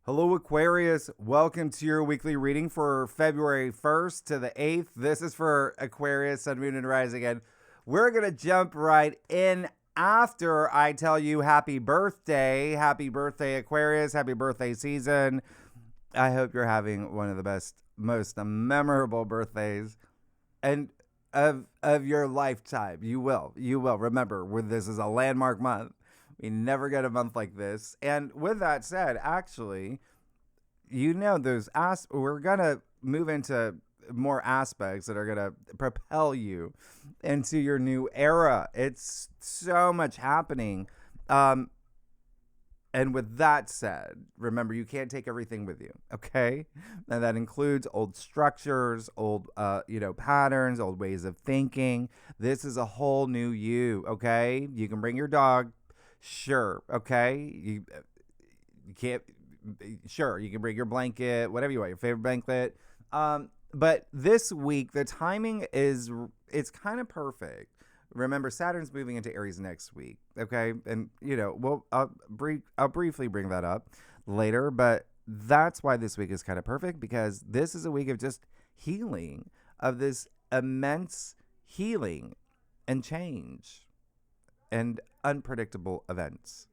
Hello, Aquarius. Welcome to your weekly reading for February 1st to the 8th. This is for Aquarius, Sun, Moon, and Rising. And we're going to jump right in after I tell you happy birthday. Happy birthday, Aquarius. Happy birthday season. I hope you're having one of the best, most memorable birthdays and of your lifetime. You will. Remember, this is a landmark month. We never get a month like this. And with that said, actually, we're going to move into more aspects that are going to propel you into your new era. It's so much happening. And with that said, remember, you can't take everything with you, okay? And that includes old structures, old, patterns, old ways of thinking. This is a whole new you, okay? You can bring your dog. Sure, okay. You can't. Sure, you can bring your blanket, whatever you want, your favorite blanket. But this week, the timing it's kind of perfect. Remember, Saturn's moving into Aries next week, okay? And I'll briefly bring that up later, but that's why this week is kind of perfect, because this is a week of just healing, of this immense healing and change and unpredictable events.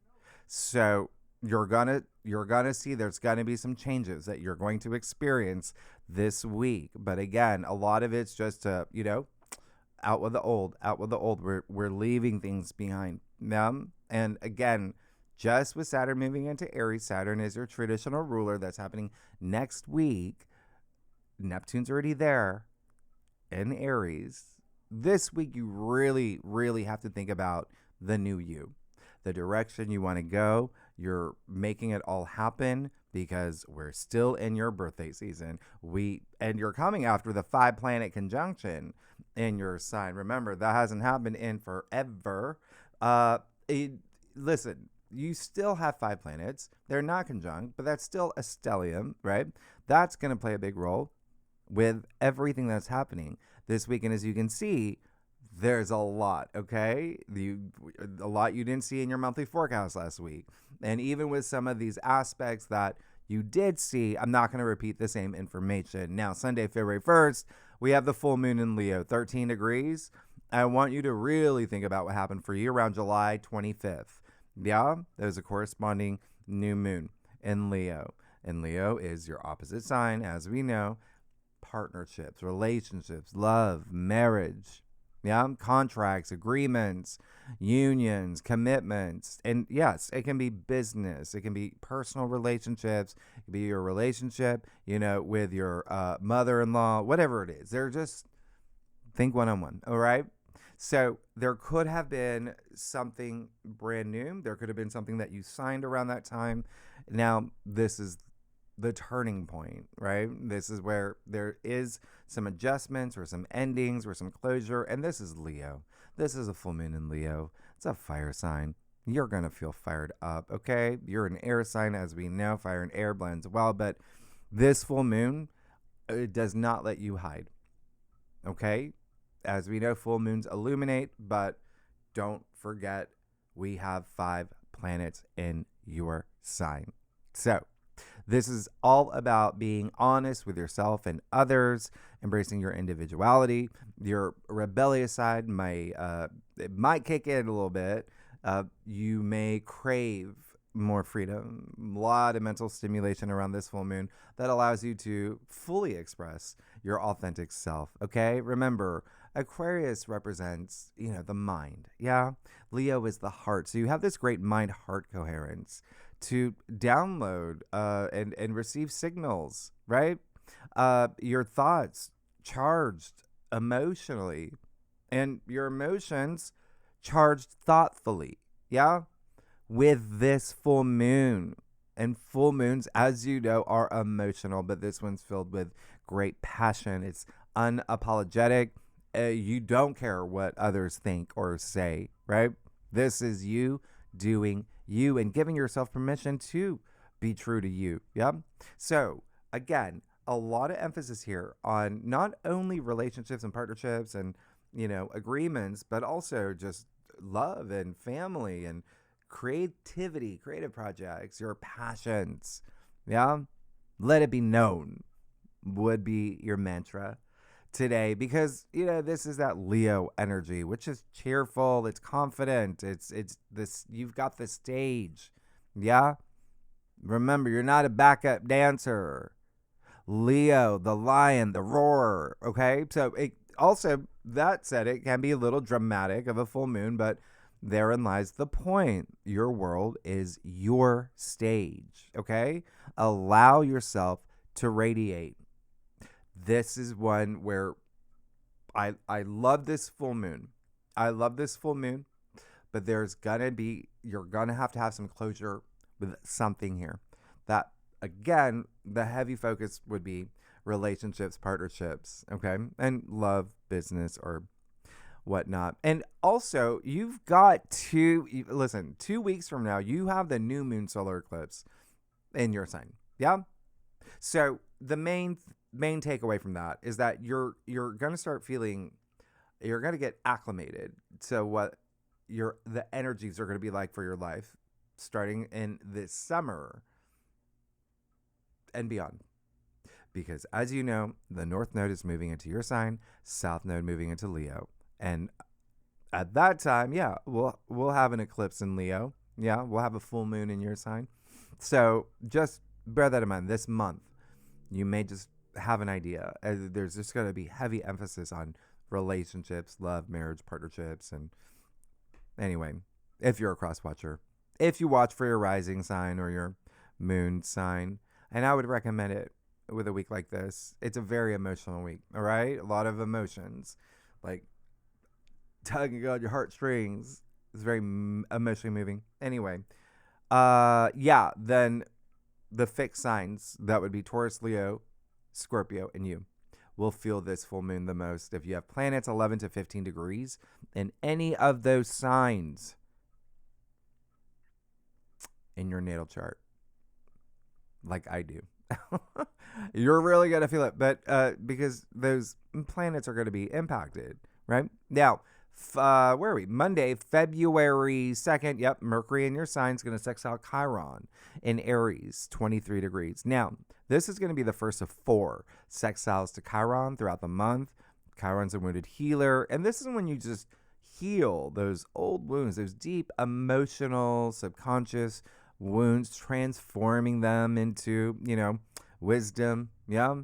So you're gonna see there's gonna be some changes that you're going to experience this week. But again, a lot of it's just out with the old. We're leaving things behind. And again, just with Saturn moving into Aries, Saturn is your traditional ruler. That's happening next week. Neptune's already there in Aries. This week, you really, really have to think about the new you, the direction you want to go. You're making it all happen because we're still in your birthday season. And you're coming after the 5-planet conjunction in your sign. Remember, that hasn't happened in forever. Listen, you still have 5 planets. They're not conjunct, but that's still a stellium, right? That's going to play a big role with everything that's happening this weekend. As you can see, there's a lot, okay? A lot you didn't see in your monthly forecast last week. And even with some of these aspects that you did see, I'm not going to repeat the same information. Now, Sunday, February 1st, we have the full moon in Leo, 13 degrees. I want you to really think about what happened for you around July 25th. Yeah, there's a corresponding new moon in Leo. And Leo is your opposite sign, as we know. Partnerships, relationships, love, marriage. Yeah, contracts, agreements, unions, commitments. And yes, it can be business. It can be personal relationships. It can be your relationship, with your mother-in-law, whatever it is. They're just, think one-on-one, all right? So there could have been something brand new. There could have been something that you signed around that time. Now, this is the turning point, right? This is where there is some adjustments or some endings or some closure. And this is Leo. This is a full moon in Leo. It's a fire sign. You're going to feel fired up, okay? You're an air sign, as we know. Fire and air blends well. But this full moon, it does not let you hide, okay? As we know, full moons illuminate. But don't forget, we have 5 planets in your sign. So this is all about being honest with yourself and others, embracing your individuality. Your rebellious side it might kick in a little bit. You may crave more freedom. A lot of mental stimulation around this full moon that allows you to fully express your authentic self. Okay, remember, Aquarius represents, the mind. Yeah, Leo is the heart. So you have this great mind-heart coherence to download and receive signals, right? Your thoughts charged emotionally, and your emotions charged thoughtfully, yeah? With this full moon. And full moons, as you know, are emotional, but this one's filled with great passion. It's unapologetic. You don't care what others think or say, right? This is you doing you and giving yourself permission to be true to you. Yeah. So again, a lot of emphasis here on not only relationships and partnerships and, agreements, but also just love and family and creativity, creative projects, your passions. Yeah. Let it be known would be your mantra today, because this is that Leo energy, which is cheerful, it's confident, it's this, you've got the stage. Yeah. Remember, you're not a backup dancer. Leo, the lion, the roar. Okay. So it also, that said, it can be a little dramatic of a full moon, but therein lies the point. Your world is your stage. Okay. Allow yourself to radiate. This is one where I love this full moon. I love this full moon, but you're gonna have to have some closure with something here. That, again, the heavy focus would be relationships, partnerships, okay, and love, business, or whatnot. And also, you've got 2 weeks from now, you have the new moon solar eclipse in your sign. Yeah. So the main takeaway from that is that you're gonna start feeling, you're gonna get acclimated to what the energies are gonna be like for your life, starting in this summer and beyond. Because as you know, the North Node is moving into your sign, South Node moving into Leo, and at that time, yeah, we'll have an eclipse in Leo. Yeah, we'll have a full moon in your sign. So just bear that in mind. This month, you may just have an idea. There's just going to be heavy emphasis on relationships, love, marriage, partnerships. And anyway, if you're a cross watcher, if you watch for your rising sign or your moon sign, and I would recommend it with a week like this. It's a very emotional week. All right. A lot of emotions, like tugging on your heartstrings. It's very emotionally moving. Anyway, yeah, then the fixed signs, that would be Taurus, Leo, Scorpio, and you, will feel this full moon the most. If you have planets 11 to 15 degrees in any of those signs in your natal chart, like I do, you're really going to feel it. But because those planets are going to be impacted, right? Now, where are we? Monday, February 2nd. Yep, Mercury in your sign is going to sextile Chiron in Aries, 23 degrees. Now, this is going to be the first of 4 sextiles to Chiron throughout the month. Chiron's a wounded healer, and this is when you just heal those old wounds, those deep emotional, subconscious wounds, transforming them into, wisdom, yeah,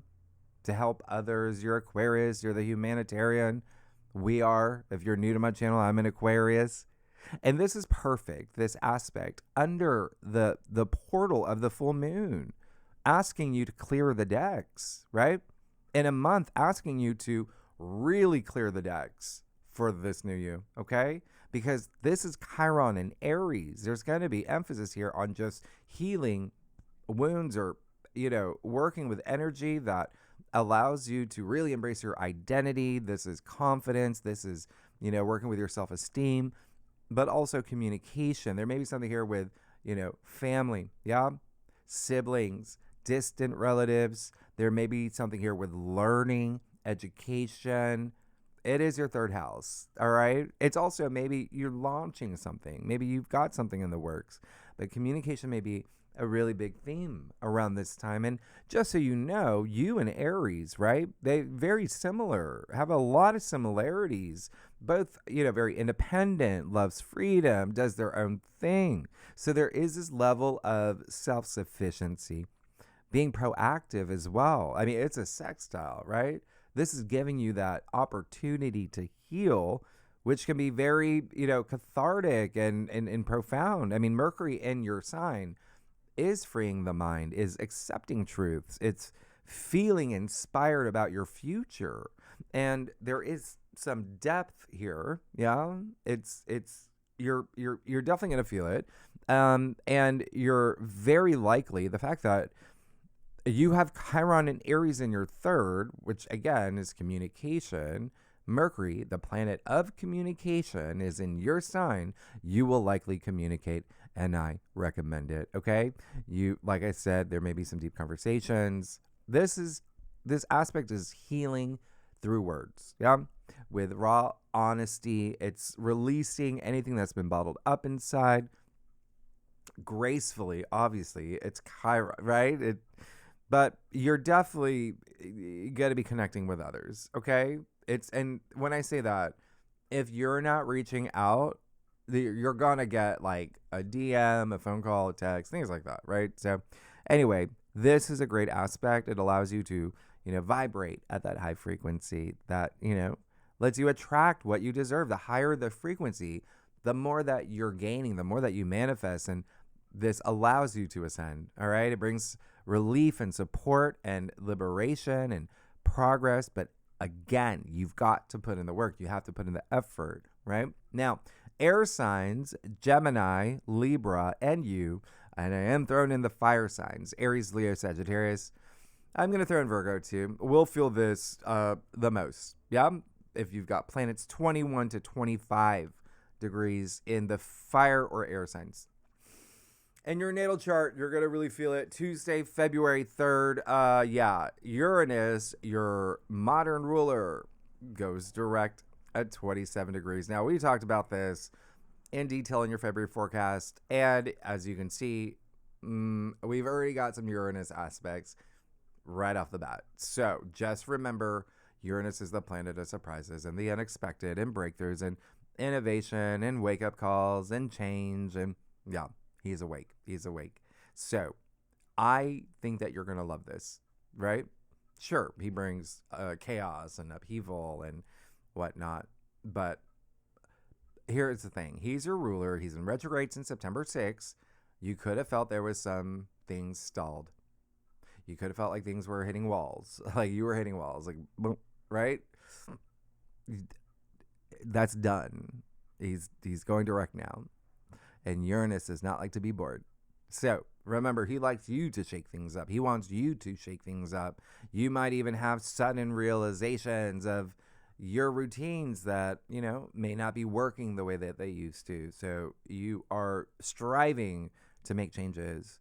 to help others. You're Aquarius, you're the humanitarian. We are, if you're new to my channel, I'm an Aquarius. And this is perfect, this aspect, under the portal of the full moon, asking you to clear the decks, right? In a month, asking you to really clear the decks for this new you, okay? Because this is Chiron and Aries. There's going to be emphasis here on just healing wounds, or, working with energy that allows you to really embrace your identity. This is confidence. This is, working with your self-esteem, but also communication. There may be something here with, family, yeah, siblings, distant relatives. There may be something here with learning, education. It is your third house, all right? It's also maybe you're launching something. Maybe you've got something in the works, but communication may be a really big theme around this time. And just so you know, you and Aries, right? They very similar, have a lot of similarities. Both, very independent, loves freedom, does their own thing. So there is this level of self-sufficiency, being proactive as well. I mean, it's a sextile, right? This is giving you that opportunity to heal, which can be very, cathartic and profound. I mean, Mercury in your sign is freeing the mind, is accepting truths. It's feeling inspired about your future. And there is some depth here. Yeah. You're definitely going to feel it. And you're very likely, the fact that you have Chiron and Aries in your third, which again is communication. Mercury, the planet of communication, is in your sign. You will likely communicate, and I recommend it. Okay. Like I said, there may be some deep conversations. This aspect is healing through words. Yeah. With raw honesty, it's releasing anything that's been bottled up inside. gracefully. Obviously, it's Chiron, right? But you're definitely got to be connecting with others, okay? And when I say that, if you're not reaching out, you're gonna get like a DM, a phone call, a text, things like that, right? So, anyway, this is a great aspect. It allows you to, vibrate at that high frequency that, lets you attract what you deserve. The higher the frequency, the more that you're gaining, the more that you manifest, and this allows you to ascend. All right, it brings relief and support and liberation and progress, but again, you've got to put in the work. You have to put in the effort, right? Now, air signs, Gemini, Libra, and you, and I am throwing in the fire signs, Aries, Leo, Sagittarius. I'm going to throw in Virgo too. We'll feel this the most. Yeah. If you've got planets 21 to 25 degrees in the fire or air signs. In your natal chart, you're going to really feel it. Tuesday, February 3rd. Uranus, your modern ruler, goes direct at 27 degrees. Now, we talked about this in detail in your February forecast. And as you can see, we've already got some Uranus aspects right off the bat. So just remember, Uranus is the planet of surprises and the unexpected and breakthroughs and innovation and wake-up calls and change. And yeah. He's awake. He's awake. So I think that you're going to love this, right? Sure, he brings chaos and upheaval and whatnot. But here's the thing. He's your ruler. He's in retrograde since September 6th. You could have felt there was some things stalled. You could have felt like things were hitting walls. Like you were hitting walls. Like, boom, right? That's done. He's going direct now. And Uranus does not like to be bored. So remember, he likes you to shake things up. He wants you to shake things up. You might even have sudden realizations of your routines that, may not be working the way that they used to. So you are striving to make changes.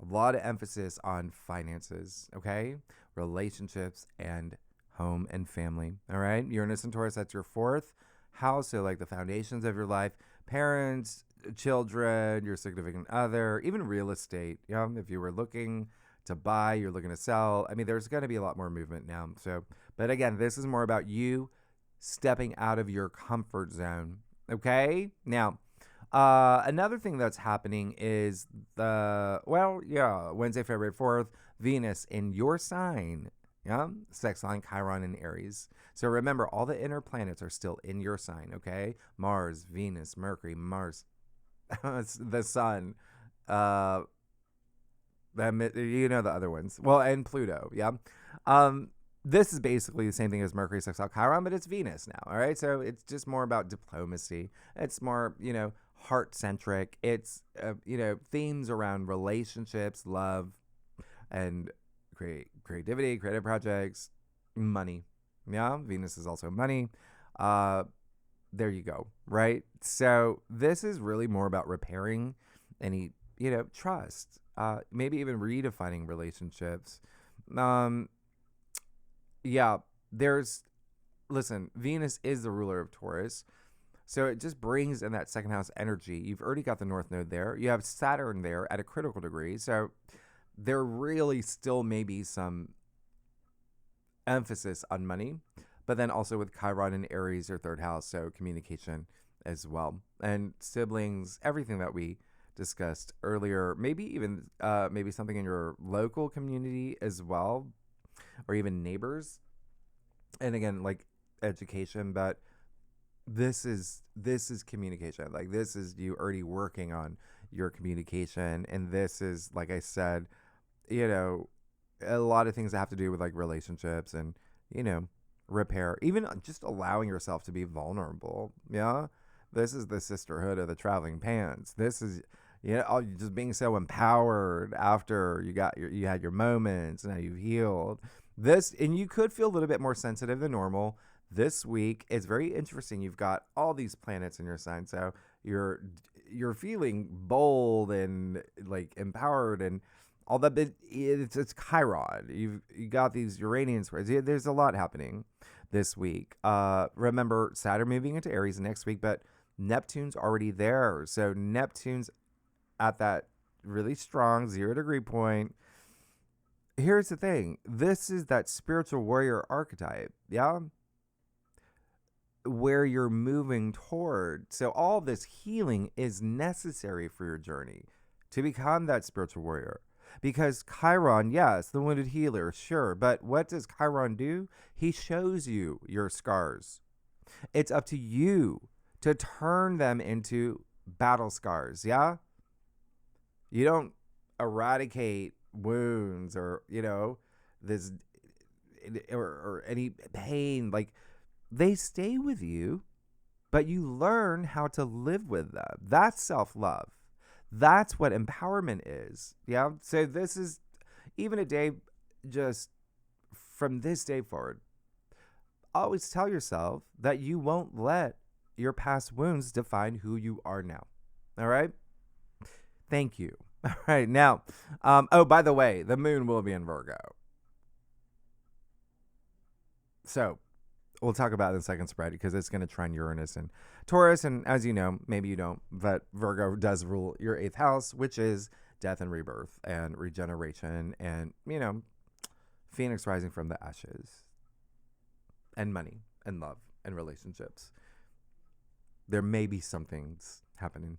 A lot of emphasis on finances, okay? Relationships and home and family, all right? Uranus and Taurus, that's your fourth house. So like the foundations of your life, parents, children, your significant other, even real estate. If you were looking to buy, you're looking to sell. I mean, there's going to be a lot more movement now. So, but again, this is more about you stepping out of your comfort zone. Okay. Now, another thing that's happening is Wednesday, February 4th, Venus in your sign. Yeah. Sex line Chiron in Aries. So remember, all the inner planets are still in your sign. Okay. Mars, Venus, Mercury, Mars, the sun, the other ones. Well, and Pluto, yeah. This is basically the same thing as Mercury sextile Chiron, but it's Venus now. All right, so it's just more about diplomacy. It's more, heart centric. It's themes around relationships, love, and creativity, creative projects, money. Yeah, Venus is also money. There you go, right? So this is really more about repairing any, trust, maybe even redefining relationships. Listen, Venus is the ruler of Taurus. So it just brings in that second house energy. You've already got the North Node there. You have Saturn there at a critical degree. So there really still may be some emphasis on money. But then also with Chiron and Aries, your third house, so communication as well. And siblings, everything that we discussed earlier, maybe even maybe something in your local community as well, or even neighbors. And again, like education, but this is communication. Like this is you already working on your communication. And this is, like I said, a lot of things that have to do with like relationships and, repair, even just allowing yourself to be vulnerable. Yeah, this is the sisterhood of the traveling pants. This is just being so empowered after you had your moments. Now you've healed this, and you could feel a little bit more sensitive than normal this week. It's very interesting. You've got all these planets in your sign, so you're feeling bold and like empowered and all that. But it's Chiron. You got these Uranian squares. There's a lot happening this week. Remember, Saturn moving into Aries next week, but Neptune's already there. So Neptune's at that really strong 0 degree point. Here's the thing. This is that spiritual warrior archetype. Yeah. Where you're moving toward. So all this healing is necessary for your journey to become that spiritual warrior. Because Chiron, yes, the wounded healer, sure. But what does Chiron do? He shows you your scars. It's up to you to turn them into battle scars. Yeah. You don't eradicate wounds or, this or any pain. Like, they stay with you, but you learn how to live with them. That's self-love. That's what empowerment is. Yeah. So this is even a day, just from this day forward, always tell yourself that you won't let your past wounds define who you are now. All right. Thank you. All right. Now, oh, by the way, the moon will be in Virgo. So we'll talk about it in the second spread because it's going to trine Uranus and Taurus. And as you know, maybe you don't, but Virgo does rule your 8th house, which is death and rebirth and regeneration and, Phoenix rising from the ashes and money and love and relationships. There may be some things happening.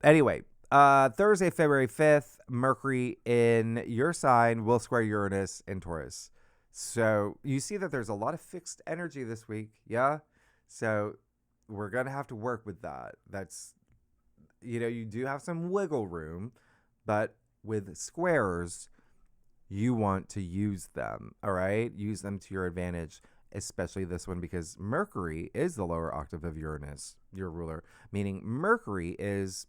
Anyway, Thursday, February 5th, Mercury in your sign will square Uranus in Taurus. So you see that there's a lot of fixed energy this week. Yeah. So we're going to have to work with that. That's, you do have some wiggle room, but with squares, you want to use them. All right. Use them to your advantage, especially this one, because Mercury is the lower octave of Uranus, your ruler, meaning Mercury is,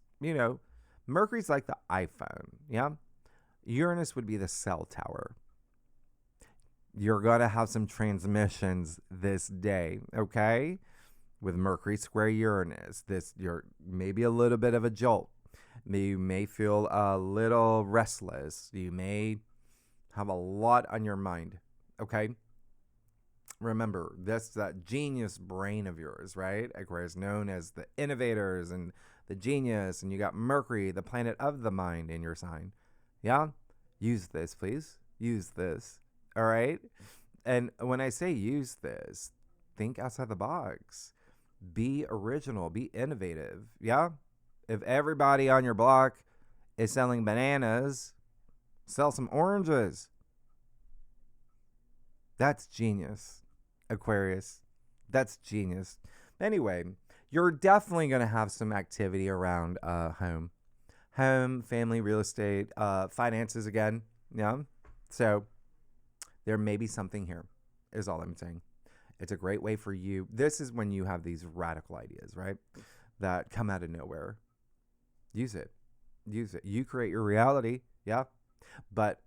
Mercury's like the iPhone. Yeah. Uranus would be the cell tower. You're going to have some transmissions this day, okay? With Mercury square Uranus. You're maybe a little bit of a jolt. You may feel a little restless. You may have a lot on your mind, okay? Remember, that's that genius brain of yours, right? Aquarius, known as the innovators and the genius. And you got Mercury, the planet of the mind, in your sign. Yeah? Use this, please. Use this. All right. And when I say use this, think outside the box. Be original. Be innovative. Yeah. If everybody on your block is selling bananas, sell some oranges. That's genius, Aquarius. That's genius. Anyway, you're definitely going to have some activity around home, family, real estate, finances again. Yeah. So there may be something here, is all I'm saying. It's a great way for you. This is when you have these radical ideas, right? That come out of nowhere. Use it. Use it. You create your reality. Yeah. But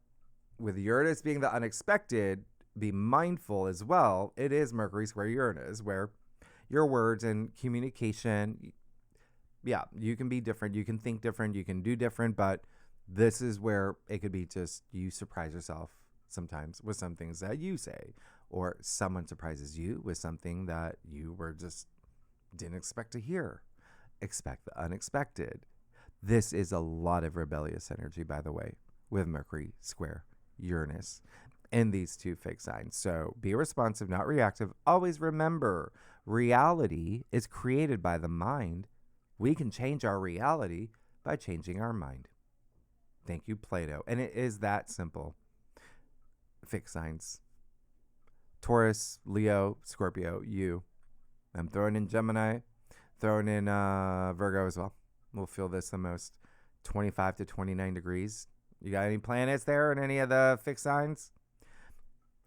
with Uranus being the unexpected, be mindful as well. It is Mercury square Uranus, where your words and communication, yeah, you can be different. You can think different. You can do different. But this is where it could be just you surprise yourself sometimes with some things that you say, or someone surprises you with something that you were just didn't expect to hear. Expect the unexpected. This is a lot of rebellious energy, by the way, with Mercury square Uranus in these two fixed signs. So be responsive, not reactive. Always remember, reality is created by the mind. We can change our reality by changing our mind. Thank you, Plato. And it is that simple. Fixed signs. Taurus, Leo, Scorpio, you. I'm throwing in Gemini, throwing in Virgo as well. We'll feel this the most. 25 to 29 degrees. You got any planets there in any of the fixed signs?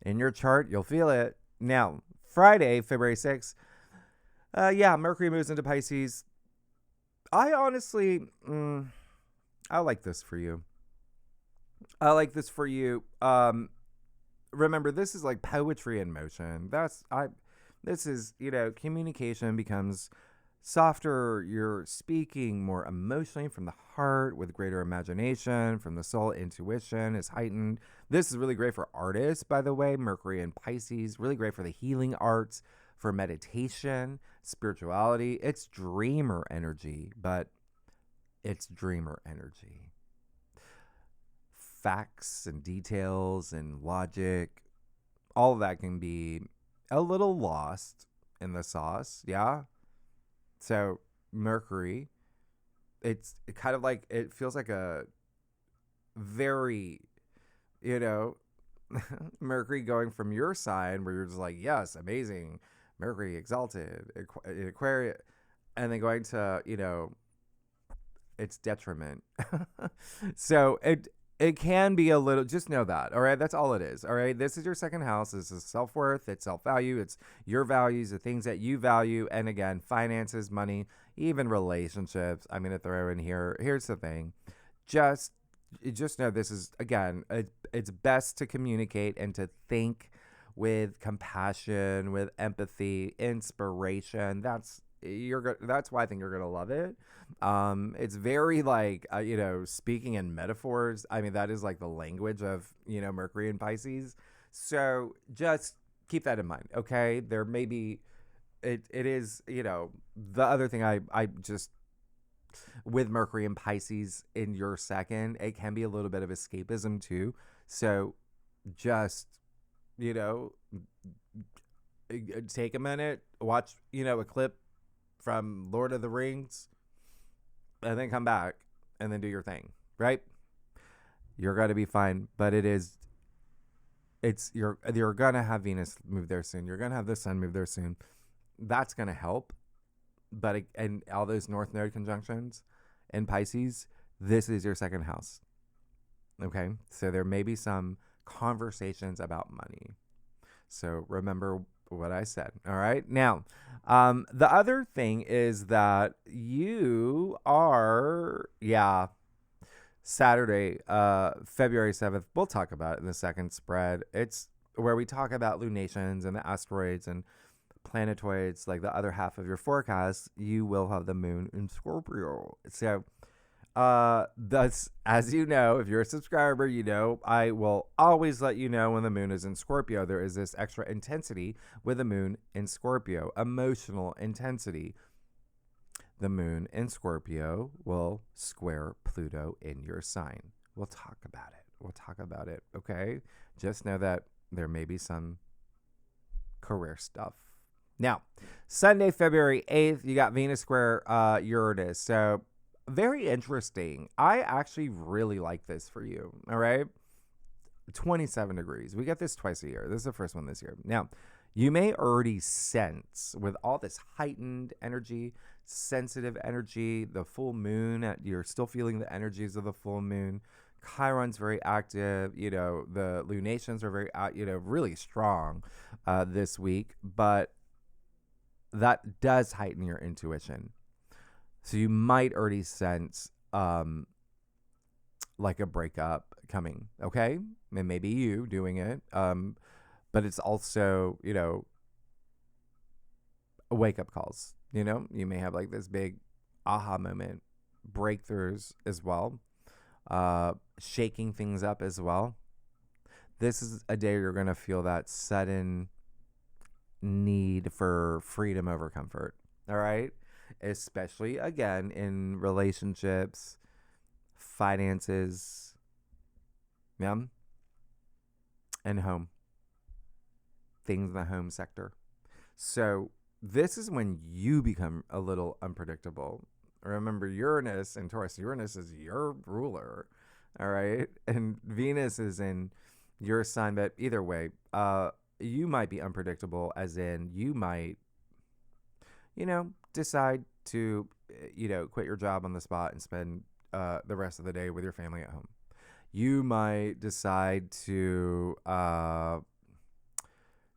In your chart, you'll feel it. Now, Friday, February 6th, Mercury moves into Pisces. I honestly, I like this for you. Remember, this is like poetry in motion. This is, communication becomes softer. You're speaking more emotionally from the heart with greater imagination from the soul. Intuition is heightened. This is really great for artists, by the way. Mercury and Pisces, really great for the healing arts, for meditation, spirituality. It's dreamer energy, but It's dreamer energy. Facts and details and logic, all of that can be a little lost in the sauce. Yeah. So Mercury, it's kind of like, it feels like a very, you know, Mercury going from your side where you're just like, yes, amazing, Mercury exalted, Aquarius, and then going to, its detriment. So it can be a little, just know that. All right. That's all it is. All right. This is your second house. This is self-worth. It's self-value. It's your values, the things that you value. And again, finances, money, even relationships. I'm going to throw in here. Here's the thing. Just know this is, again, it's best to communicate and to think with compassion, with empathy, inspiration. That's why I think you're gonna love it. It's very like speaking in metaphors. I mean, that is like the language of Mercury and Pisces. So just keep that in mind. Okay, there may be it is the other thing I just, with Mercury and Pisces in your second, it can be a little bit of escapism too. So just take a minute, watch a clip from Lord of the Rings, and then come back and then do your thing, right? You're going to be fine. But you're going to have Venus move there soon. You're going to have the Sun move there soon. That's going to help. But, and all those North Node conjunctions in Pisces, this is your second house. Okay. So there may be some conversations about money. So remember what I said. All right. Now, the other thing is that you are, Saturday, February 7th, we'll talk about it in the second spread. It's where we talk about lunations and the asteroids and planetoids, like the other half of your forecast. You will have the moon in Scorpio. So that's, as you know, if you're a subscriber, I will always let you know when the moon is in Scorpio. There is this extra intensity with the moon in Scorpio, emotional intensity. The moon in Scorpio will square Pluto in your sign. We'll talk about it. Okay. Just know that there may be some career stuff. Now, Sunday, February 8th, you got Venus square Uranus. So very interesting. I actually really like this for you. All right. 27 degrees. We get this twice a year. This is the first one this year. Now, you may already sense with all this heightened energy, sensitive energy, the full moon, you're still feeling the energies of the full moon. Chiron's very active. The lunations are very, really strong this week, but that does heighten your intuition. So you might already sense like a breakup coming, okay? And maybe you doing it. But it's also, wake-up calls. You may have like this big aha moment, breakthroughs as well, shaking things up as well. This is a day you're going to feel that sudden need for freedom over comfort, all right? Especially, again, in relationships, finances, and home. Things in the home sector. So this is when you become a little unpredictable. Remember, Uranus and Taurus. Uranus is your ruler, all right? And Venus is in your sign, but either way, you might be unpredictable, as in you might, decide to, quit your job on the spot and spend the rest of the day with your family at home. You might decide to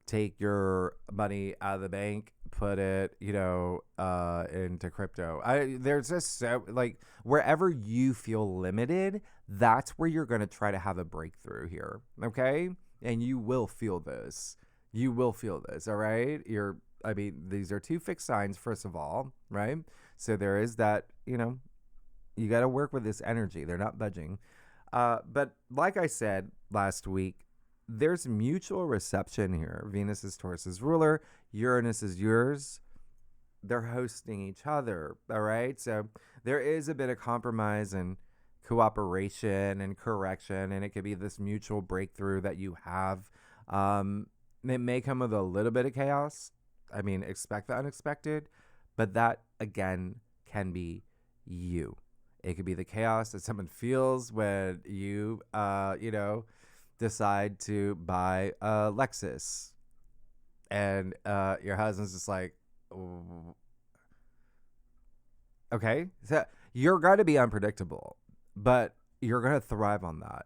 take your money out of the bank, put it, into crypto. There's just so, like, wherever you feel limited, that's where you're going to try to have a breakthrough here. Okay. And you will feel this. All right. These are two fixed signs, first of all, right? So there is that, you got to work with this energy. They're not budging. But like I said last week, there's mutual reception here. Venus is Taurus's ruler. Uranus is yours. they're hosting each other. All right. So there is a bit of compromise and cooperation and correction, and it could be this mutual breakthrough that you have. It may come with a little bit of chaos. I mean, expect the unexpected, but that again can be you. It could be the chaos that someone feels when you, decide to buy a Lexus, and your husband's just like, okay, so you're going to be unpredictable, but you're going to thrive on that.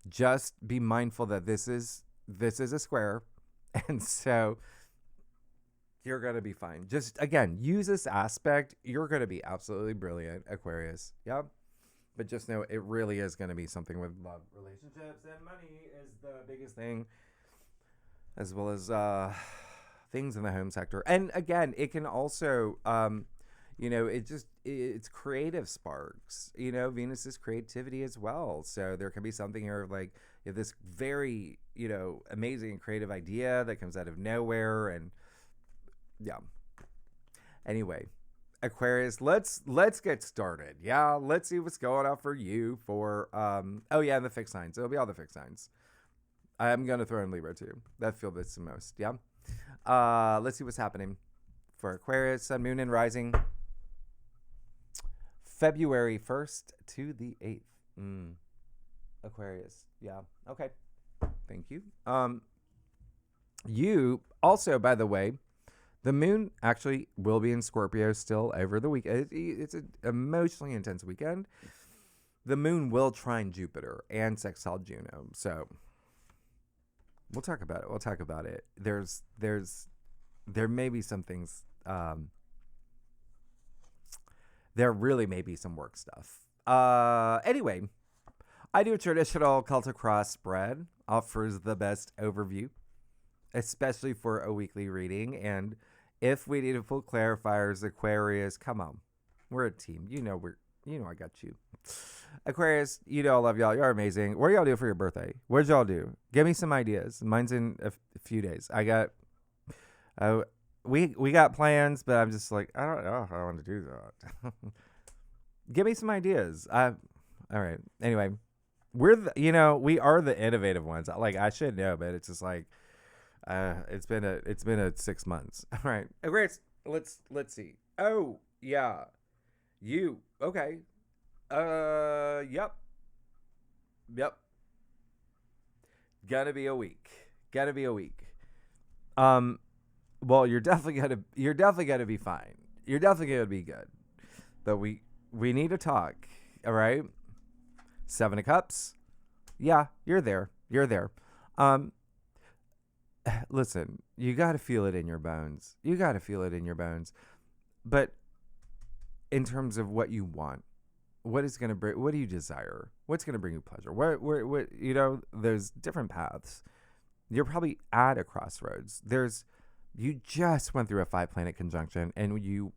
Just be mindful that this is a square, and so you're going to be fine. Just again, use this aspect. You're going to be absolutely brilliant, Aquarius. Yep. But just know it really is going to be something with love, relationships, and money is the biggest thing, as well as things in the home sector. And again, it can also, it's creative sparks. Venus is creativity as well. So there can be something here like this very, amazing creative idea that comes out of nowhere. And yeah. Anyway, Aquarius, let's get started. Yeah, let's see what's going on for you for and the fixed signs. It'll be all the fixed signs. I'm gonna throw in Libra too. That feels this the most. Yeah. Let's see what's happening for Aquarius, Sun, Moon, and Rising. February 1st to the 8th. Aquarius. Yeah. Okay. Thank you. You also, by the way, the moon actually will be in Scorpio still over the weekend. It's an emotionally intense weekend. The moon will trine Jupiter and sextile Juno. So we'll talk about it. There may be some things. There really may be some work stuff. Anyway, I do a traditional Celtic cross spread. Offers the best overview, especially for a weekly reading. And if we need a full clarifiers, Aquarius, come on. We're a team. I got you. Aquarius, I love y'all. You're amazing. What do y'all do for your birthday? What did y'all do? Give me some ideas. Mine's in a few days. I got, we got plans, but I'm just like, I don't know if I want to do that. Give me some ideas. All right. Anyway, we are the innovative ones. Like, I should know, but it's just like, it's been a 6 months. All right. Aquarius, let's see. Oh, yeah. You. Okay. Yep. Gotta be a week. Well, you're definitely gonna be fine. You're definitely gonna be good. But we need to talk. All right. 7 of Cups. Yeah, you're there. Listen, you got to feel it in your bones. But in terms of what you want, what do you desire? What's going to bring you pleasure? What there's different paths. You're probably at a crossroads. You just went through a 5-planet conjunction, and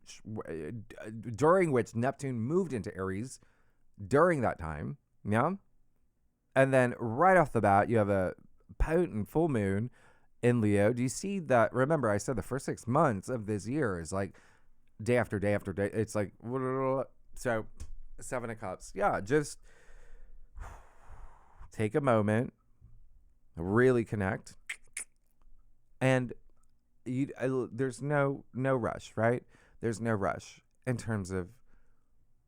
during which Neptune moved into Aries during that time. Yeah. And then right off the bat, you have a potent full moon in Leo. Do you see that? Remember, I said the first 6 months of this year is like day after day after day. It's like, so 7 of Cups. Yeah, just take a moment, really connect. And there's no rush, right? There's no rush in terms of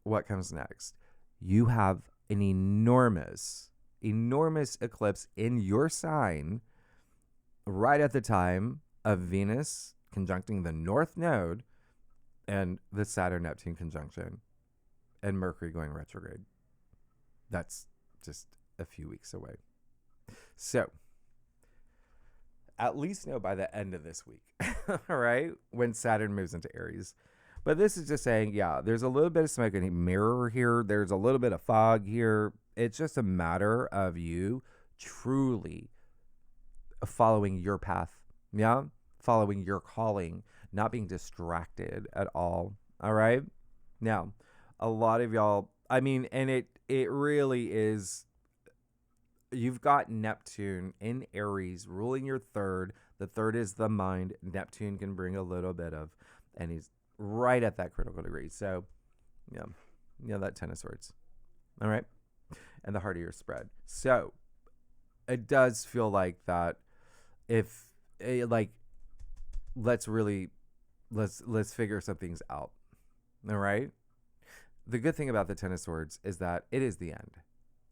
what comes next. You have an enormous eclipse in your sign right at the time of Venus conjuncting the North Node and the Saturn-Neptune conjunction and Mercury going retrograde. That's just a few weeks away. So, at least know by the end of this week, all right, when Saturn moves into Aries. But this is just saying, yeah, there's a little bit of smoke and mirror here. There's a little bit of fog here. It's just a matter of you truly following your path, yeah, following your calling, not being distracted at all. All right. Now, a lot of y'all, I mean, and it really is. You've got Neptune in Aries ruling your third. The third is the mind. Neptune can bring a little bit of and he's right at that critical degree. So, that 10 of swords. All right. And the heart of your spread. So it does feel like that if let's figure some things out. All right. The good thing about the 10 of swords is that it is the end.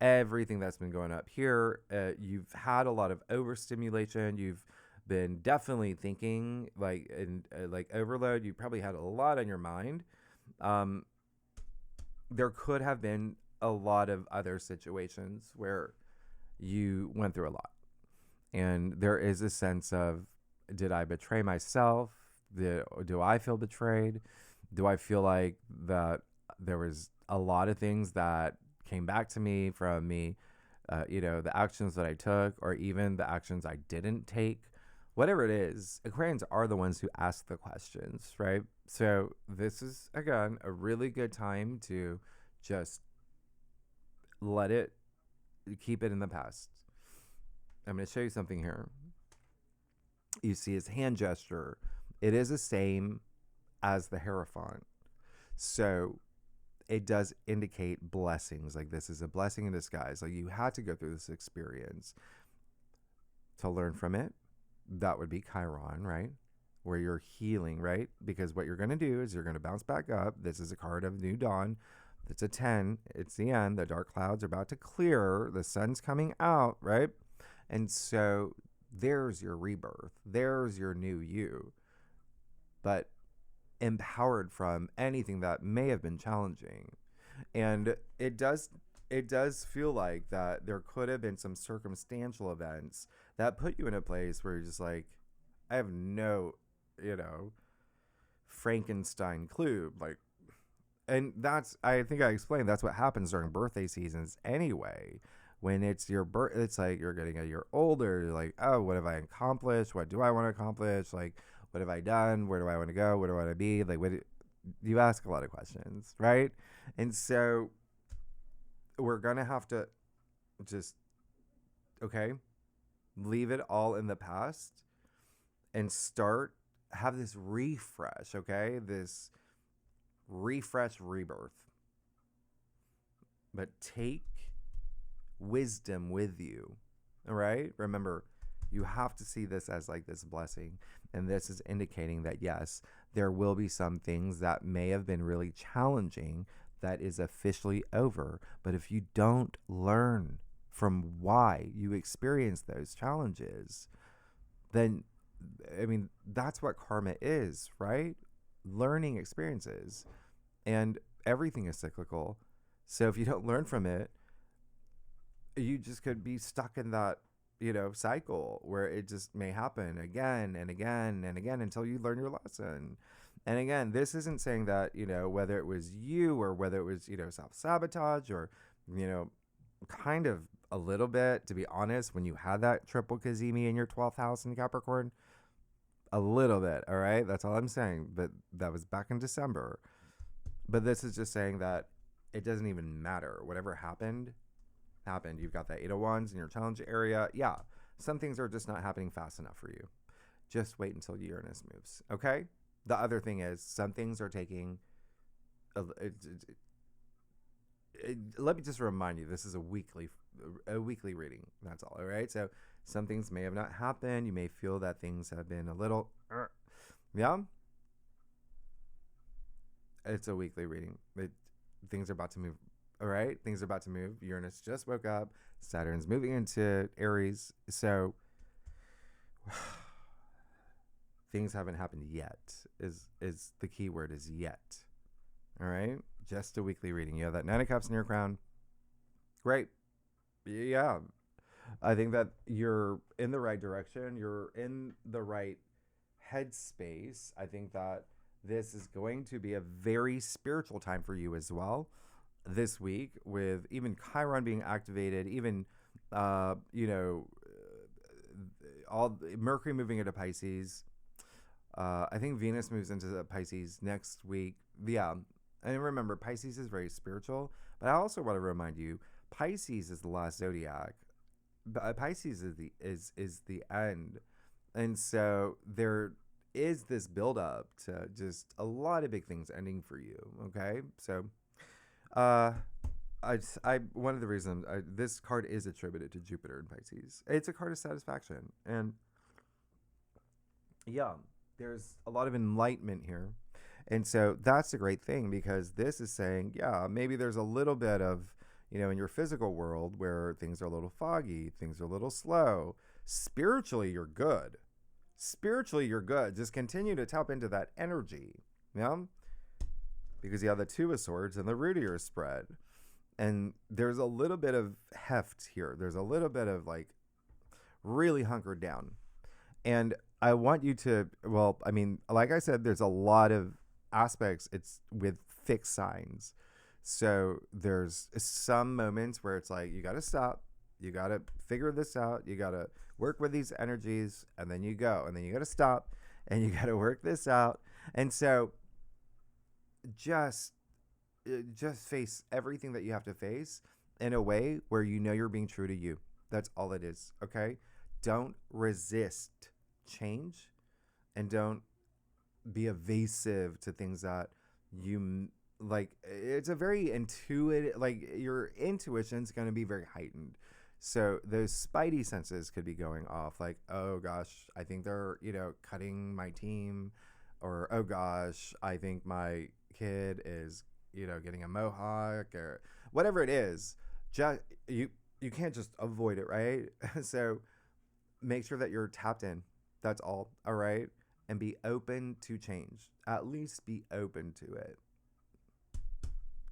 Everything that's been going up here, you've had a lot of overstimulation. You've been definitely thinking like overload. You probably had a lot on your mind. There could have been a lot of other situations where you went through a lot. And there is a sense of, did I betray myself? Do I feel betrayed? Do I feel like that there was a lot of things that came back to me from me, the actions that I took, or even the actions I didn't take? Whatever it is, Aquarians are the ones who ask the questions, right? So this is, again, a really good time to just keep it in the past. I'm going to show you something here. You see his hand gesture. It is the same as the Hierophant. So it does indicate blessings. Like, this is a blessing in disguise. Like, you had to go through this experience to learn from it. That would be Chiron, right? Where you're healing, right? Because what you're going to do is you're going to bounce back up. This is a card of new dawn. It's a 10. It's the end. The dark clouds are about to clear. The sun's coming out, right? And so there's your rebirth. There's your new you. But empowered from anything that may have been challenging. And it does feel like that there could have been some circumstantial events that put you in a place where you're just like, I have no, Frankenstein clue. Like, and I think I explained, that's what happens during birthday seasons anyway. When it's your birth, it's like you're getting a year older. You're like, oh, what have I accomplished? What do I want to accomplish? Like, what have I done? Where do I want to go? Where do I want to be? Like, you ask a lot of questions, right? And so we're going to have to just, leave it all in the past and have this refresh, this refresh rebirth. But take wisdom with you, all right? Remember, you have to see this as like this blessing. And this is indicating that, yes, there will be some things that may have been really challenging that is officially over. But if you don't learn from why you experienced those challenges, then, that's what karma is, right? Learning experiences. And everything is cyclical. So if you don't learn from it, you just could be stuck in that cycle where it just may happen again and again and again until you learn your lesson. And again, this isn't saying that, whether it was you or whether it was, self-sabotage or, kind of a little bit, to be honest, when you had that triple Kazemi in your 12th house in Capricorn, a little bit. All right. That's all I'm saying. But that was back in December. But this is just saying that it doesn't even matter. Whatever happened. You've got that 8 of Wands in your challenge area. Yeah, some things are just not happening fast enough for you. Just wait until Uranus moves, okay? The other thing is, some things are taking... let me just remind you, this is a weekly reading. That's all right? So some things may have not happened. You may feel that things have been a little... yeah? It's a weekly reading. Things are about to move. All right, things are about to move. Uranus just woke up. Saturn's moving into Aries. So things haven't happened yet is the key word, is yet. All right, just a weekly reading. You have that 9 of Cups in your crown. Great. Yeah, I think that you're in the right direction. You're in the right headspace. I think that this is going to be a very spiritual time for you as well. This week, with even Chiron being activated, even all Mercury moving into Pisces. I think Venus moves into the Pisces next week. Yeah, and remember, Pisces is very spiritual. But I also want to remind you, Pisces is the last zodiac. Pisces is the end, and so there is this build up to just a lot of big things ending for you. Okay. So, one of the reasons this card is attributed to Jupiter in Pisces. It's a card of satisfaction. And yeah, there's a lot of enlightenment here. And so that's a great thing, because this is saying, yeah, maybe there's a little bit of, in your physical world where things are a little foggy, things are a little slow. Spiritually, you're good. Spiritually, you're good. Just continue to tap into that energy. Yeah. Because you have the Two of Swords and the root of your spread. And there's a little bit of heft here. There's a little bit of like really hunkered down. And I want you to, well, I mean, like I said, there's a lot of aspects. It's with fixed signs. So there's some moments where it's like, you got to stop. You got to figure this out. You got to work with these energies, and then you go. And then you got to stop, and you got to work this out. And so just face everything that you have to face in a way where you're being true to you. That's all it is, okay? Don't resist change, and don't be evasive to things that you like. It's a very intuitive, like your intuition's going to be very heightened. So those spidey senses could be going off, like, oh gosh, I think they're, cutting my team, or oh gosh, I think my kid is, getting a mohawk, or whatever it is. Just you can't just avoid it, right? So make sure that you're tapped in. That's all right? And be open to change. At least be open to it.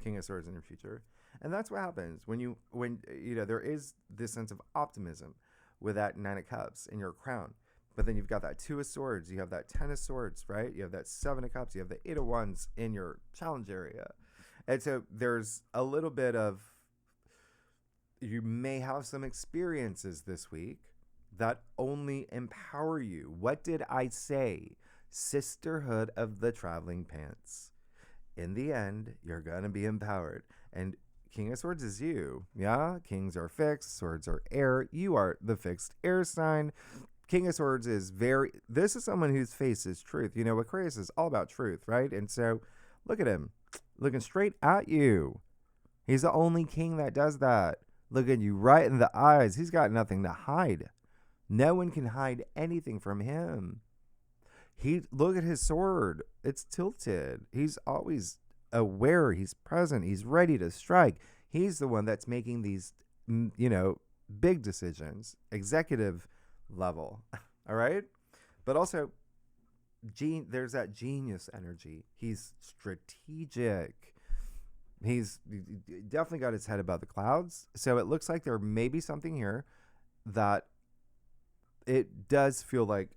King of Swords in your future. And that's what happens when there is this sense of optimism with that Nine of Cups in your crown. But then you've got that Two of Swords, you have that Ten of Swords, right? You have that Seven of Cups, you have the Eight of Wands in your challenge area. And so there's a little bit of, you may have some experiences this week that only empower you. What did I say? Sisterhood of the traveling pants. In the end, you're going to be empowered. And King of Swords is you. Yeah? Kings are fixed. Swords are air. You are the fixed air sign. King of Swords is this is someone whose face is truth. Aquarius is all about truth, right? And so look at him looking straight at you. He's the only king that does that. Looking you right in the eyes. He's got nothing to hide. No one can hide anything from him. Look at his sword. It's tilted. He's always aware. He's present. He's ready to strike. He's the one that's making these, big decisions, executive level. All right. But also, there's that genius energy. He's strategic. He's definitely got his head above the clouds. So it looks like there may be something here that it does feel like,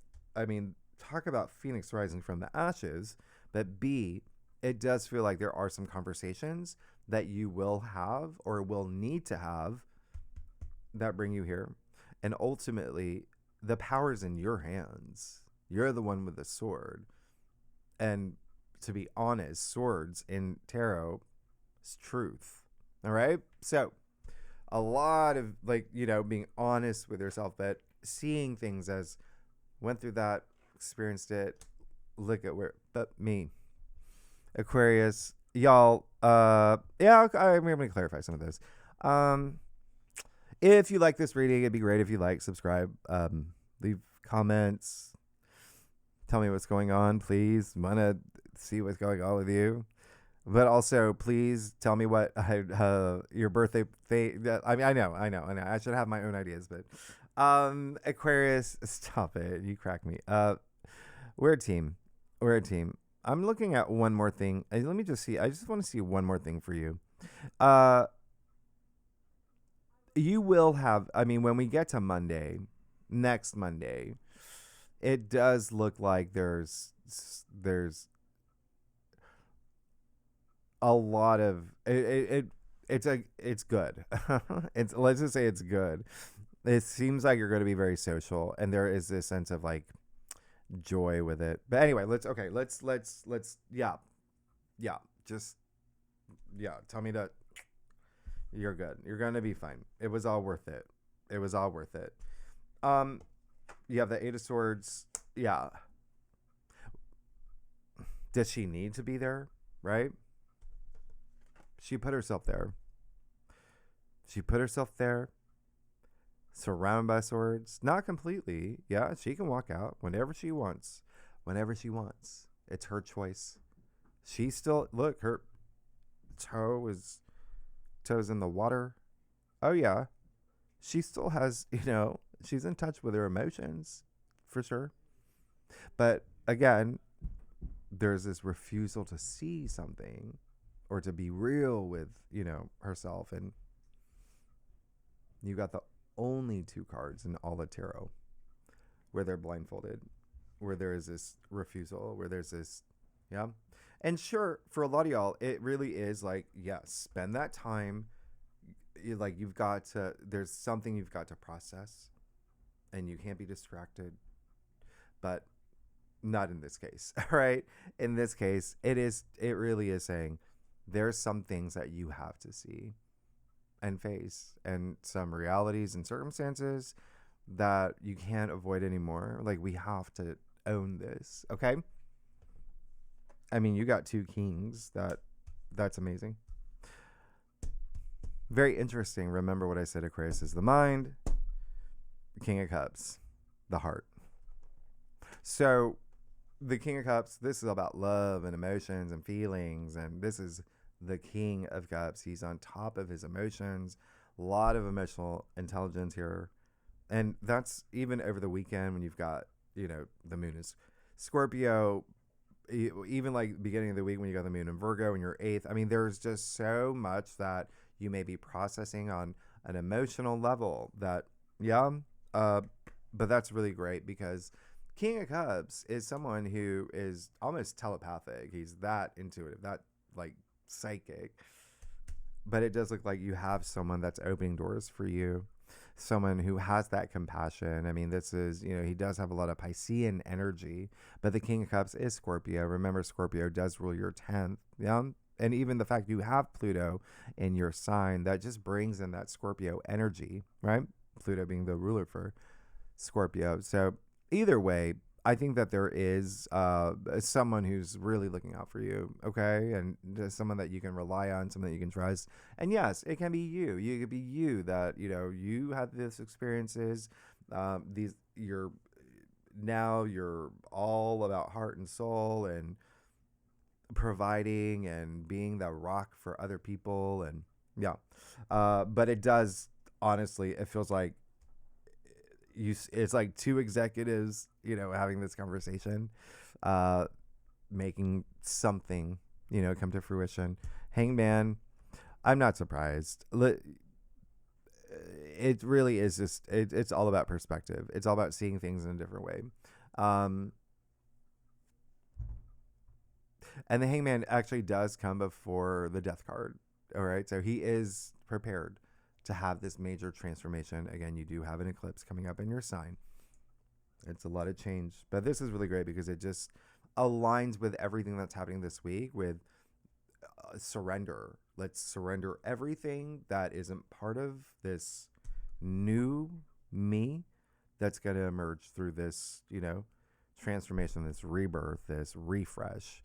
talk about Phoenix rising from the ashes, but B, it does feel like there are some conversations that you will have or will need to have that bring you here. And ultimately, the power's in your hands. You're the one with the sword. And to be honest, swords in tarot is truth. All right? So a lot of being honest with yourself, but seeing things as went through that, experienced it, look at but me, Aquarius, y'all, I'm going to clarify some of this. If you like this reading, it'd be great if you subscribe, leave comments, tell me what's going on, please. Want to see what's going on with you. But also, please tell me what your birthday thing. I know. I should have my own ideas, but Aquarius, stop it. You crack me. We're a team. I'm looking at one more thing. Let me just see. I just want to see one more thing for you. You will have, when we get to next Monday, it does look like there's a lot of it's good. Let's just say it's good. It seems like you're going to be very social, and there is this sense of joy with it. But anyway, let's tell me that you're good. You're going to be fine. It was all worth it. You have the Eight of Swords. Yeah. Does she need to be there? Right? She put herself there. She put herself there, surrounded by swords. Not completely. Yeah, she can walk out whenever she wants. Whenever she wants. It's her choice. She still, look, her toes in the water. Oh, yeah. She still has, she's in touch with her emotions, for sure. But again, there's this refusal to see something or to be real with, herself. And you got the only 2 cards in all of tarot where they're blindfolded, where there is this refusal, where there's this, yeah. And sure, for a lot of y'all, it really is like, yes, spend that time. You've got to, there's something you've got to process and you can't be distracted, but not in this case. All right. In this case, it really is saying there's some things that you have to see and face, and some realities and circumstances that you can't avoid anymore. Like, we have to own this. Okay. I mean, you got 2 kings. That's amazing. Very interesting. Remember what I said, Aquarius is the mind, King of Cups, the heart. So the King of Cups, this is about love and emotions and feelings. And this is the King of Cups. He's on top of his emotions. A lot of emotional intelligence here. And that's even over the weekend when you've got, the moon is Scorpio. Even like beginning of the week when you got the moon in Virgo and your 8th. I mean, there's just so much that you may be processing on an emotional level that, but that's really great because King of Cups is someone who is almost telepathic. He's that intuitive, that like psychic. But it does look like you have someone that's opening doors for you, someone who has that compassion. I mean, this is, he does have a lot of Piscean energy, but the King of Cups is Scorpio. Remember, Scorpio does rule your 10th. Yeah. And even the fact you have Pluto in your sign, that just brings in that Scorpio energy, right? Pluto being the ruler for Scorpio. So either way, I think that there is someone who's really looking out for you, okay? And someone that you can rely on, someone that you can trust. And yes, it can be you. You could be you that, you have these experiences. You're all about heart and soul and providing and being the rock for other people. And yeah. But it does, honestly, it feels like it's like 2 executives, having this conversation, making something, come to fruition. Hangman, I'm not surprised. It really is just, it's all about perspective. It's all about seeing things in a different way. And the Hangman actually does come before the Death card. All right. So he is prepared to have this major transformation. Again, you do have an eclipse coming up in your sign. It's a lot of change. But this is really great because it just aligns with everything that's happening this week with surrender. Let's surrender everything that isn't part of this new me that's going to emerge through this, transformation, this rebirth, this refresh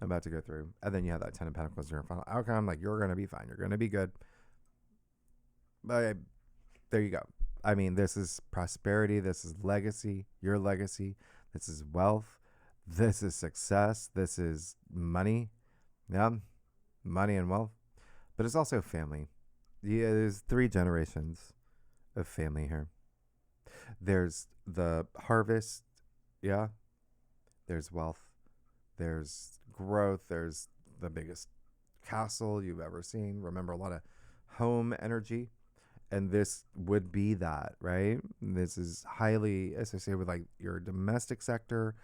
I'm about to go through. And then you have that 10 of Pentacles, your final outcome. Like, you're going to be fine. You're going to be good. But there you go. I mean, this is prosperity. This is legacy, your legacy. This is wealth. This is success. This is money. Yeah, money and wealth. But it's also family. Yeah, there's 3 generations of family here. There's the harvest. Yeah. There's wealth. There's growth. There's the biggest castle you've ever seen. Remember, a lot of home energy. And this would be that, right? This is highly associated with like your domestic sector.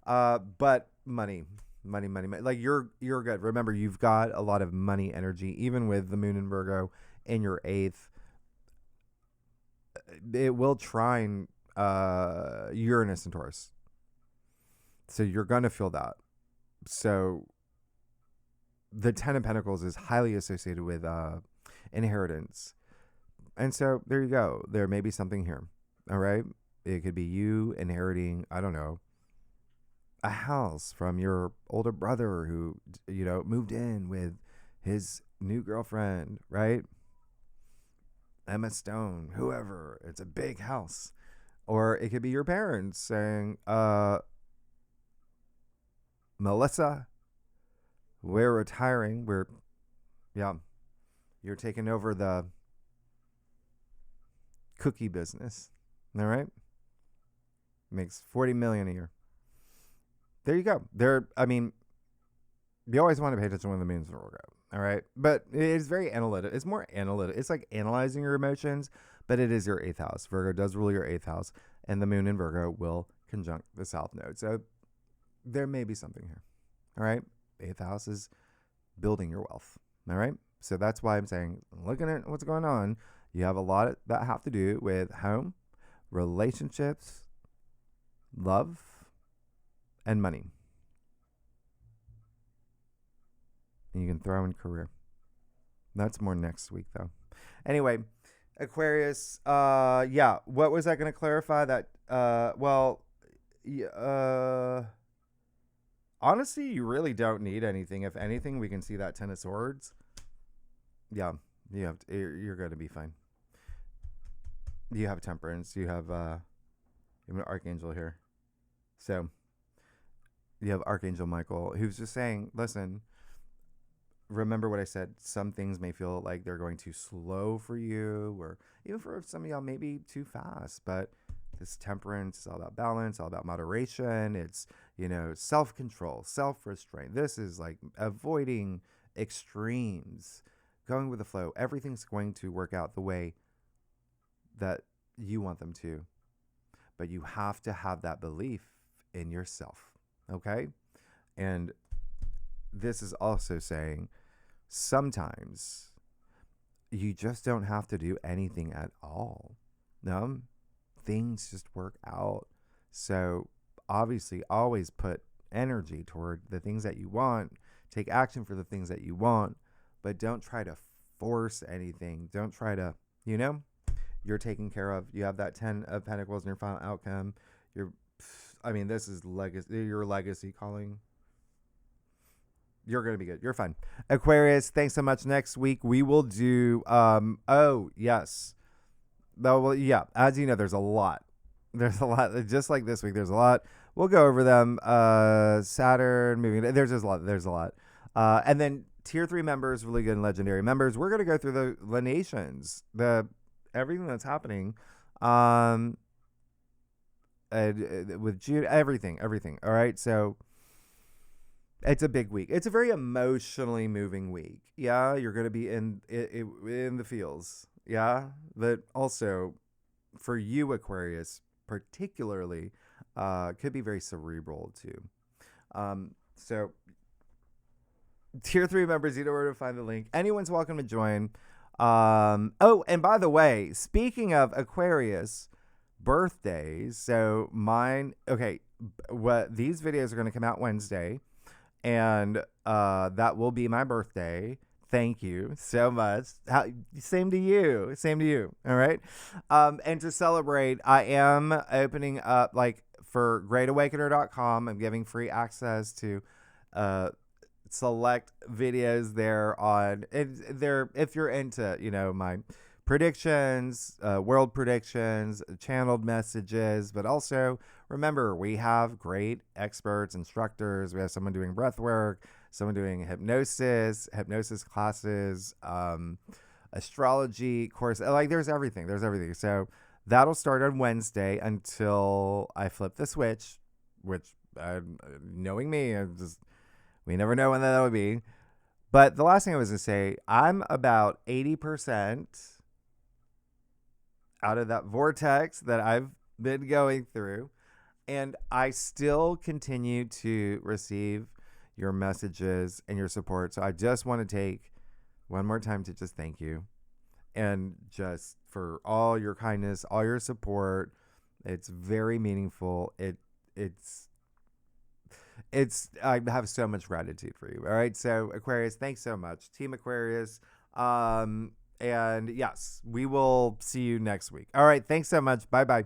But money. Like you're good. Remember, you've got a lot of money energy, even with the moon in Virgo in your 8th. It will trine Uranus and Taurus. So you're going to feel that. So the 10 of Pentacles is highly associated with inheritance. And so there you go. There may be something here. All right. It could be you inheriting, I don't know, a house from your older brother who, moved in with his new girlfriend, right? Emma Stone, whoever. It's a big house. Or it could be your parents saying, Melissa, we're retiring. You're taking over the cookie business. All right? Makes $40 million a year. There you go. You always want to pay attention when the moon's in Virgo. All right? But it's very analytic. It's more analytic. It's like analyzing your emotions, but it is your 8th house. Virgo does rule your 8th house, and the moon in Virgo will conjunct the South Node. So there may be something here. All right? 8th house is building your wealth. All right? So that's why I'm saying, looking at what's going on, you have a lot that have to do with home, relationships, love, and money. And you can throw in career. That's more next week, though. Anyway, Aquarius, what was I going to clarify? That, honestly, you really don't need anything. If anything, we can see that 10 of Swords. Yeah, you're going to be fine. You have Temperance. You have an Archangel here. So you have Archangel Michael, who's just saying, listen, remember what I said. Some things may feel like they're going too slow for you, or even for some of y'all, maybe too fast. But this Temperance is all about balance, all about moderation. It's, self-control, self-restraint. This is like avoiding extremes, going with the flow. Everything's going to work out the way that you want them to. But you have to have that belief in yourself. Okay? And this is also saying sometimes you just don't have to do anything at all. No, things just work out. So obviously always put energy toward the things that you want. Take action for the things that you want, but don't try to force anything. Don't try to, you're taken care of. You have that 10 of Pentacles in your final outcome. This is your legacy calling. You're going to be good. You're fine. Aquarius, thanks so much. Next week, we will do, yes. As you know, there's a lot. There's a lot. Just like this week, there's a lot. We'll go over them. Saturn, moving. There's a lot. There's a lot. And then tier 3 members, really good and legendary members. We're going to go through the nations, everything that's happening. With June, everything. All right. So it's a big week. It's a very emotionally moving week. Yeah. You're going to be in the feels. Yeah. But also for you, Aquarius, particularly, could be very cerebral too. So tier 3 members, you know where to find the link. Anyone's welcome to join. And by the way, speaking of Aquarius birthdays, so these videos are going to come out Wednesday, and that will be my birthday. Thank you so much. Same to you. All right. And to celebrate, I am opening up for greatawakener.com. I'm giving free access to select videos there on there if you're into my predictions, world predictions, channeled messages, but also remember we have great experts, instructors. We have someone doing breath work, someone doing hypnosis classes, astrology course. There's everything. So that'll start on Wednesday until I flip the switch, which knowing me, we never know when that would be. But the last thing I was going to say, I'm about 80% out of that vortex that I've been going through. And I still continue to receive your messages and your support. So I just want to take one more time to just thank you. And just for all your kindness, all your support. It's very meaningful. I have so much gratitude for you. All right. So Aquarius, thanks so much. Team Aquarius. And yes, we will see you next week. All right. Thanks so much. Bye-bye.